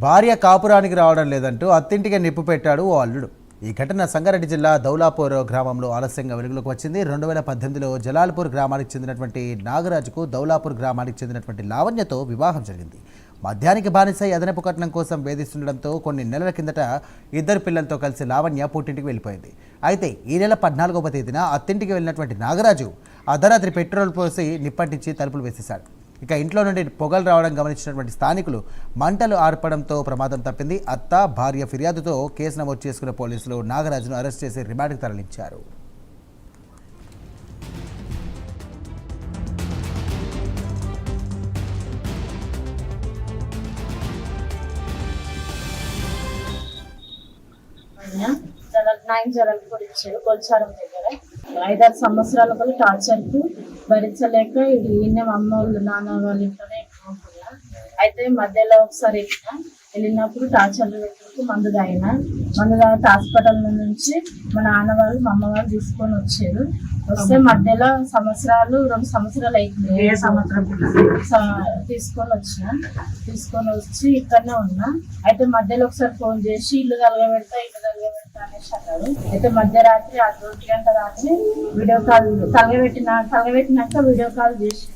భార్య కాపురానికి రావడం లేదంటూ అత్తింటికి నిప్పు పెట్టాడు ఓ అల్లుడు. ఈ ఘటన సంగారెడ్డి జిల్లా దౌలాపూర్ గ్రామంలో ఆలస్యంగా వెలుగులోకి వచ్చింది. 2018లో జలాల్పూర్ గ్రామానికి చెందినటువంటి నాగరాజుకు దౌలాపూర్ గ్రామానికి చెందినటువంటి లావణ్యతో వివాహం జరిగింది. మద్యానికి బానిసై అదనపు కట్నం కోసం వేధిస్తుండడంతో కొన్ని నెలల కిందట ఇద్దరు పిల్లలతో కలిసి లావణ్య పుట్టింటికి వెళ్ళిపోయింది. అయితే ఈ నెల 14వ తేదీన అత్తింటికి వెళ్ళినటువంటి నాగరాజు అర్ధరాత్రి పెట్రోల్ పోసి నిప్పంటించి తలుపులు వేసేశాడు. ఇక ఇంట్లో నుండి పొగలు రావడం గమనించినటువంటి స్థానికులు మంటలు ఆర్పడంతో ప్రమాదం తప్పింది. అత్త భార్య ఫిర్యాదుతో కేసు నమోదు చేసుకున్న పోలీసులు నాగరాజును అరెస్ట్ చేసి రిమాండ్కి తరలించారు. ఇచ్చారు కొల్చారం దగ్గర 5-6 సంవత్సరాల కూడా టార్చర్కు భరించలేక ఈయన అమ్మ వాళ్ళు నాన్న వాళ్ళ ఇంట్లోనే ఎక్కువ. అయితే మధ్యలో ఒకసారి వెళ్ళినప్పుడు టార్చర్లు పెట్టినప్పుడు మందు తాగిన హాస్పిటల్ నుంచి మా నాన్న వాళ్ళు మా అమ్మ వాళ్ళు తీసుకొని వచ్చారు. వస్తే మధ్యలో 2 సంవత్సరాలు అవుతుంది. తీసుకొని వచ్చి ఇక్కడనే ఉన్నా. అయితే మధ్యలో ఒకసారి ఫోన్ చేసి ఇల్లు తలగబెడతా అనేసి అన్నారు. అయితే మధ్యరాత్రి 1 గంట రాత్రి వీడియో కాల్ తలగబెట్టినాక వీడియో కాల్ చేసి